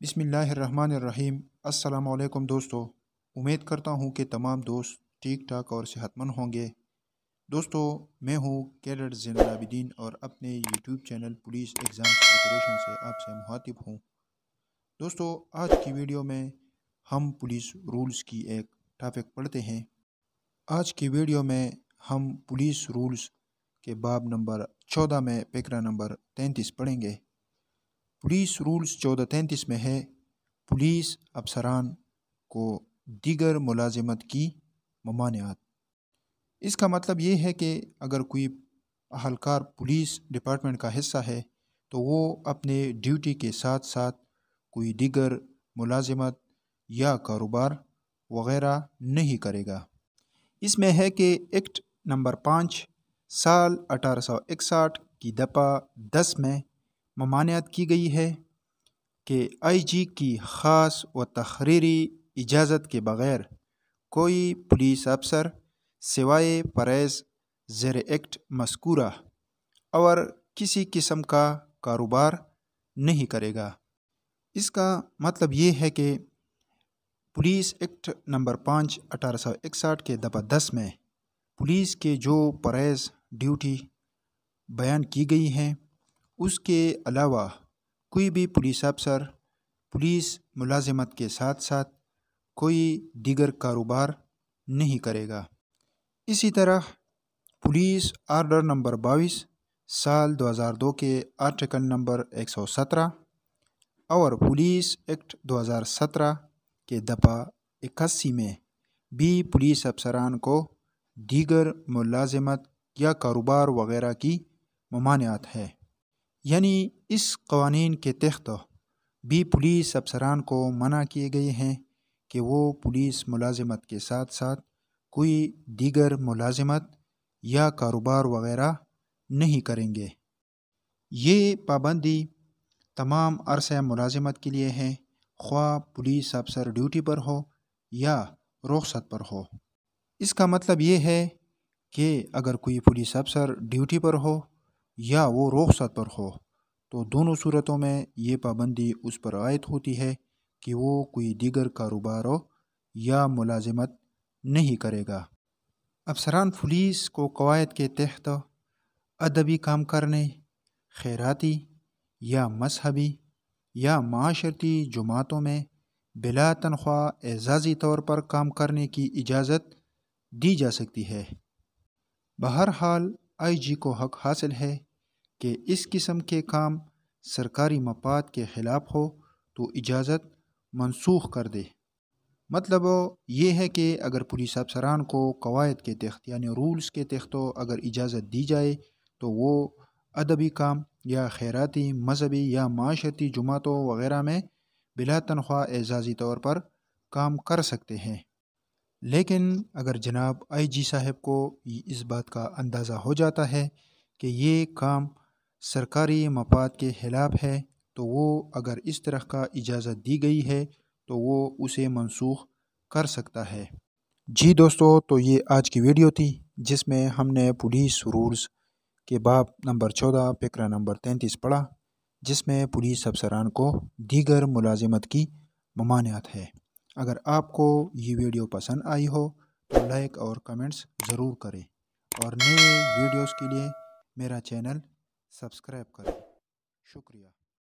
بسم اللہ الرحمن الرحیم۔ السلام علیکم دوستو، امید کرتا ہوں کہ تمام دوست ٹھیک ٹھاک اور صحت مند ہوں گے۔ دوستو، میں ہوں کیڈٹ زین العابدین اور اپنے YouTube channel police exam preparation سے آپ سے مخاطب ہوں۔ دوستو، آج کی ویڈیو میں ہم پولیس رولز کی ایک ٹاپک پڑھتے ہیں۔ آج کی ویڈیو میں ہم پولیس رولز کے باب نمبر 14 میں پیکرا نمبر 33 پڑھیں گے۔ پولیس رولز 1433 میں ہے پولیس افسران کو دیگر ملازمت کی ممانعت۔ اس کا مطلب یہ ہے کہ اگر کوئی اہلکار پولیس ڈپارٹمنٹ کا حصہ ہے تو وہ اپنے ڈیوٹی کے ساتھ ساتھ کوئی دیگر ملازمت یا کاروبار وغیرہ نہیں کرے گا۔ اس میں ہے کہ ایکٹ نمبر 5 سال 1861 کی دفعہ 10 میں ممانعت کی گئی ہے کہ آئی جی کی خاص و تقرری اجازت کے بغیر کوئی پولیس افسر سوائے فریض زیر ایکٹ مذکورہ اور کسی قسم کا کاروبار نہیں کرے گا۔ اس کا مطلب یہ ہے کہ پولیس ایکٹ نمبر 5 1861 کے دفعہ 10 میں پولیس کے جو فریض ڈیوٹی بیان کی گئی ہیں اس کے علاوہ کوئی بھی پولیس افسر پولیس ملازمت کے ساتھ ساتھ کوئی دیگر کاروبار نہیں کرے گا۔ اسی طرح پولیس آرڈر نمبر 22 سال 2002 کے آرٹیکل نمبر 117 اور پولیس ایکٹ 2017 کے دفعہ 81 میں بھی پولیس افسران کو دیگر ملازمت یا کاروبار وغیرہ کی ممانعت ہے۔ یعنی اس قوانین کے تحت بھی پولیس افسران کو منع کیے گئے ہیں کہ وہ پولیس ملازمت کے ساتھ ساتھ کوئی دیگر ملازمت یا کاروبار وغیرہ نہیں کریں گے۔ یہ پابندی تمام عرصہ ملازمت کے لیے ہے، خواہ پولیس افسر ڈیوٹی پر ہو یا رخصت پر ہو۔ اس کا مطلب یہ ہے کہ اگر کوئی پولیس افسر ڈیوٹی پر ہو یا وہ رخصت پر ہو تو دونوں صورتوں میں یہ پابندی اس پر عائد ہوتی ہے کہ وہ کوئی دیگر کاروبار یا ملازمت نہیں کرے گا۔ افسران پولیس کو قواعد کے تحت ادبی کام کرنے، خیراتی یا مذہبی یا معاشرتی جماعتوں میں بلا تنخواہ اعزازی طور پر کام کرنے کی اجازت دی جا سکتی ہے۔ بہرحال آئی جی کو حق حاصل ہے کہ اس قسم کے کام سرکاری مفاد کے خلاف ہو تو اجازت منسوخ کر دے۔ مطلب یہ ہے کہ اگر پولیس افسران کو قواعد کے تحت یعنی رولز کے تحت اگر اجازت دی جائے تو وہ ادبی کام یا خیراتی، مذہبی یا معاشرتی جماعتوں وغیرہ میں بلا تنخواہ اعزازی طور پر کام کر سکتے ہیں۔ لیکن اگر جناب آئی جی صاحب کو اس بات کا اندازہ ہو جاتا ہے کہ یہ کام سرکاری مفاد کے خلاف ہے تو وہ اگر اس طرح کا اجازت دی گئی ہے تو وہ اسے منسوخ کر سکتا ہے۔ جی دوستو، تو یہ آج کی ویڈیو تھی جس میں ہم نے پولیس رولز کے باب نمبر 14 پیکرا نمبر 33 پڑھا، جس میں پولیس افسران کو دیگر ملازمت کی ممانعت ہے۔ اگر آپ کو یہ ویڈیو پسند آئی ہو تو لائک اور کمنٹس ضرور کریں اور نئے ویڈیوز کے لیے میرا چینل سبسکرائب کریں۔ شکریہ۔